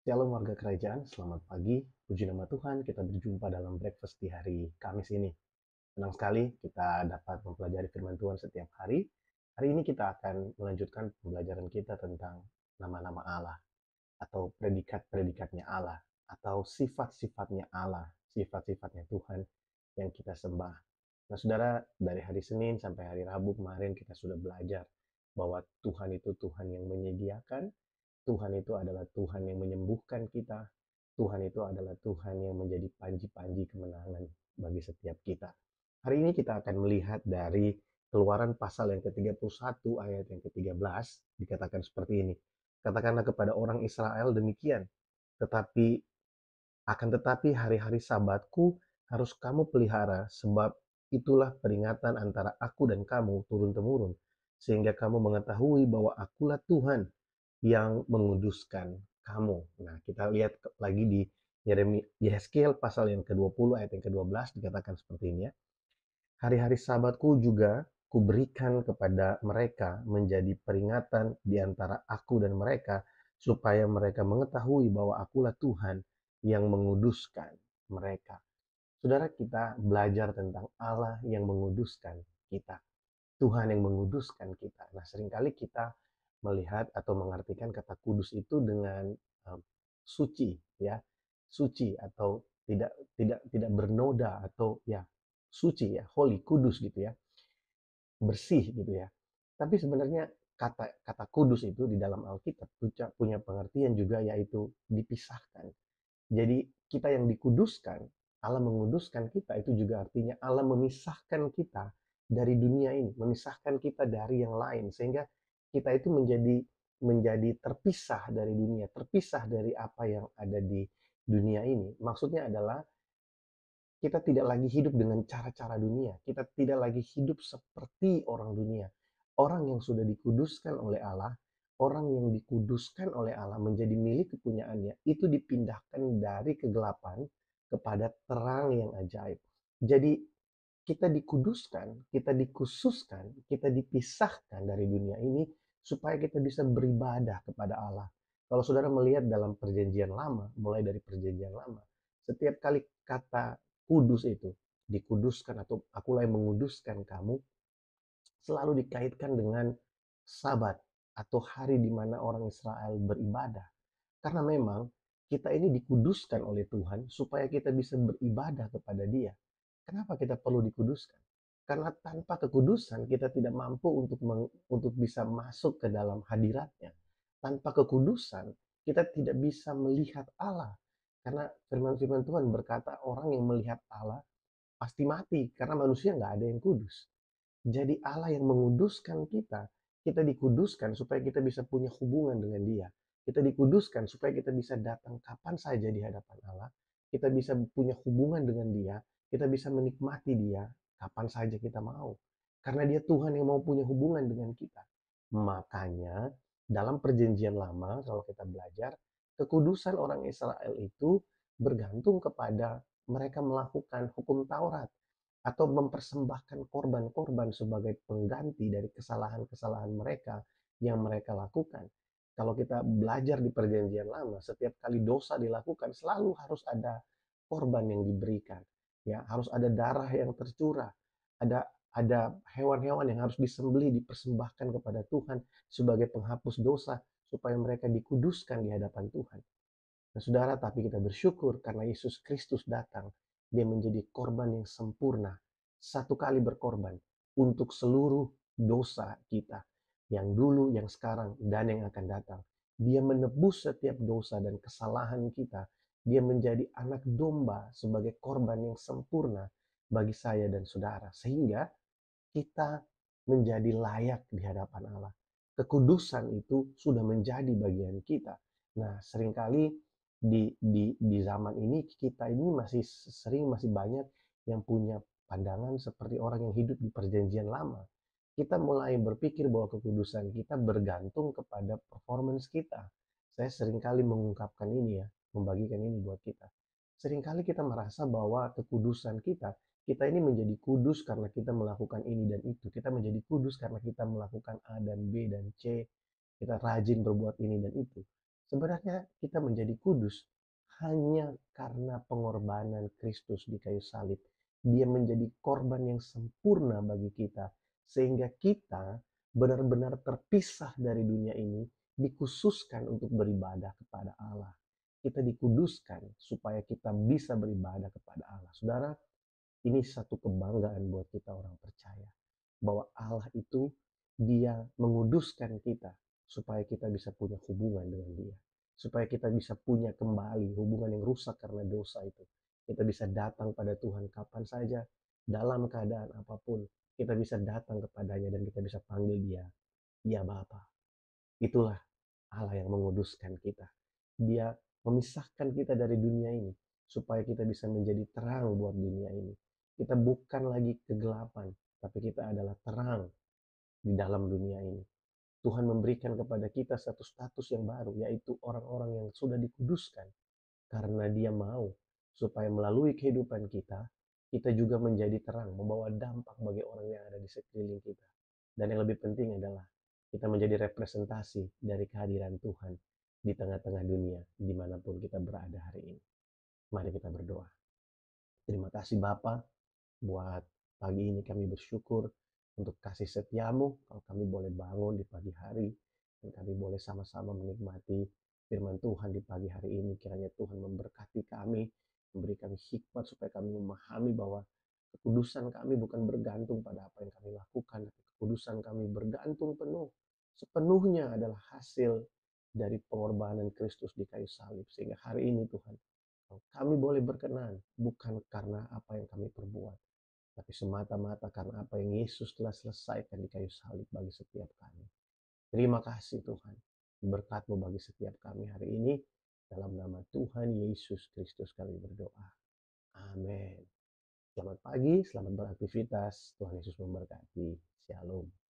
Shalom warga kerajaan, selamat pagi. Puji nama Tuhan, kita berjumpa dalam breakfast di hari Kamis ini. Senang sekali kita dapat mempelajari firman Tuhan setiap hari. Hari ini kita akan melanjutkan pembelajaran kita tentang nama-nama Allah, atau predikat-predikatnya Allah, atau sifat-sifatnya Allah, sifat-sifatnya Tuhan yang kita sembah. Nah, saudara, dari hari Senin sampai hari Rabu kemarin kita sudah belajar bahwa Tuhan itu Tuhan yang menyediakan, Tuhan itu adalah Tuhan yang menyembuhkan kita. Tuhan itu adalah Tuhan yang menjadi panji-panji kemenangan bagi setiap kita. Hari ini kita akan melihat dari Keluaran pasal yang ke-31 ayat yang ke-13 dikatakan seperti ini. Katakanlah kepada orang Israel demikian, tetapi tetapi hari-hari Sabatku harus kamu pelihara, sebab itulah peringatan antara aku dan kamu turun-temurun, sehingga kamu mengetahui bahwa akulah Tuhan yang menguduskan kamu. Nah, kita lihat lagi di Yehezkiel pasal yang ke-20 ayat yang ke-12 dikatakan seperti ini ya. Hari-hari Sabatku juga kuberikan kepada mereka menjadi peringatan di antara aku dan mereka, supaya mereka mengetahui bahwa akulah Tuhan yang menguduskan mereka. Saudara, kita belajar tentang Allah yang menguduskan kita. Tuhan yang menguduskan kita. Nah, seringkali kita melihat atau mengartikan kata kudus itu dengan suci, ya, suci atau tidak bernoda atau ya suci ya, holy, kudus gitu ya, bersih gitu ya. Tapi sebenarnya kata kata kudus itu di dalam Alkitab punya pengertian juga, yaitu dipisahkan. Jadi kita yang dikuduskan, Allah menguduskan kita, itu juga artinya Allah memisahkan kita dari dunia ini, memisahkan kita dari yang lain, sehingga kita itu menjadi terpisah dari dunia, terpisah dari apa yang ada di dunia ini. Maksudnya adalah kita tidak lagi hidup dengan cara-cara dunia, kita tidak lagi hidup seperti orang dunia. Orang yang sudah dikuduskan oleh Allah, orang yang dikuduskan oleh Allah menjadi milik kepunyaannya, itu dipindahkan dari kegelapan kepada terang yang ajaib. Jadi kita dikuduskan, kita dikhususkan, kita dipisahkan dari dunia ini supaya kita bisa beribadah kepada Allah. Kalau saudara melihat dalam perjanjian lama, mulai dari perjanjian lama, setiap kali kata kudus itu dikuduskan atau akulah yang menguduskan kamu, selalu dikaitkan dengan Sabat atau hari di mana orang Israel beribadah. Karena memang kita ini dikuduskan oleh Tuhan supaya kita bisa beribadah kepada Dia. Kenapa kita perlu dikuduskan? Karena tanpa kekudusan kita tidak mampu untuk bisa masuk ke dalam hadiratnya. Tanpa kekudusan kita tidak bisa melihat Allah. Karena firman-firman Tuhan berkata orang yang melihat Allah pasti mati, karena manusia nggak ada yang kudus. Jadi Allah yang menguduskan kita, kita dikuduskan supaya kita bisa punya hubungan dengan Dia. Kita dikuduskan supaya kita bisa datang kapan saja di hadapan Allah. Kita bisa punya hubungan dengan Dia. Kita bisa menikmati Dia kapan saja kita mau. Karena Dia Tuhan yang mau punya hubungan dengan kita. Makanya dalam perjanjian lama, kalau kita belajar, kekudusan orang Israel itu bergantung kepada mereka melakukan hukum Taurat atau mempersembahkan korban-korban sebagai pengganti dari kesalahan-kesalahan mereka yang mereka lakukan. Kalau kita belajar di perjanjian lama, setiap kali dosa dilakukan selalu harus ada korban yang diberikan. Ya, harus ada darah yang tercurah. Ada hewan-hewan yang harus disembelih, dipersembahkan kepada Tuhan sebagai penghapus dosa supaya mereka dikuduskan di hadapan Tuhan. Nah, saudara, tapi kita bersyukur karena Yesus Kristus datang. Dia menjadi korban yang sempurna. Satu kali berkorban untuk seluruh dosa kita. Yang dulu, yang sekarang, dan yang akan datang. Dia menebus setiap dosa dan kesalahan kita. Dia menjadi anak domba sebagai korban yang sempurna bagi saya dan saudara. Sehingga kita menjadi layak di hadapan Allah. Kekudusan itu sudah menjadi bagian kita. Nah, seringkali di zaman ini kita ini masih banyak yang punya pandangan seperti orang yang hidup di perjanjian lama. Kita mulai berpikir bahwa kekudusan kita bergantung kepada performance kita. Saya seringkali mengungkapkan ini ya, membagikan ini buat kita. Seringkali kita merasa bahwa kekudusan kita ini menjadi kudus karena kita melakukan ini dan itu. Kita menjadi kudus karena kita melakukan A dan B dan C. Kita rajin berbuat ini dan itu. Sebenarnya kita menjadi kudus hanya karena pengorbanan Kristus di kayu salib. Dia menjadi korban yang sempurna bagi kita, sehingga kita benar-benar terpisah dari dunia ini, dikhususkan untuk beribadah kepada Allah. Kita dikuduskan supaya kita bisa beribadah kepada Allah. Saudara, ini satu kebanggaan buat kita orang percaya. Bahwa Allah itu dia menguduskan kita supaya kita bisa punya hubungan dengan dia. Supaya kita bisa punya kembali hubungan yang rusak karena dosa itu. Kita bisa datang pada Tuhan kapan saja, dalam keadaan apapun. Kita bisa datang kepadanya dan kita bisa panggil dia, ya Bapa. Itulah Allah yang menguduskan kita. Dia memisahkan kita dari dunia ini supaya kita bisa menjadi terang buat dunia ini. Kita bukan lagi kegelapan, tapi kita adalah terang di dalam dunia ini. Tuhan memberikan kepada kita satu status yang baru, yaitu orang-orang yang sudah dikuduskan. Karena dia mau supaya melalui kehidupan kita, kita juga menjadi terang, membawa dampak bagi orang yang ada di sekeliling kita. Dan yang lebih penting adalah kita menjadi representasi dari kehadiran Tuhan di tengah-tengah dunia, dimanapun kita berada hari ini. Mari kita berdoa. Terima kasih Bapa, buat pagi ini kami bersyukur untuk kasih setiamu, kalau kami boleh bangun di pagi hari, dan kami boleh sama-sama menikmati firman Tuhan di pagi hari ini. Kiranya Tuhan memberkati kami, memberi kami hikmat supaya kami memahami bahwa kekudusan kami bukan bergantung pada apa yang kami lakukan, tapi kekudusan kami bergantung sepenuhnya adalah hasil dari pengorbanan Kristus di kayu salib. Sehingga hari ini Tuhan, kami boleh berkenan bukan karena apa yang kami perbuat, tapi semata-mata karena apa yang Yesus telah selesaikan di kayu salib bagi setiap kami. Terima kasih Tuhan, berkat-Mu bagi setiap kami hari ini. Dalam nama Tuhan Yesus Kristus kami berdoa. Amin. Selamat pagi, selamat beraktivitas. Tuhan Yesus memberkati. Shalom.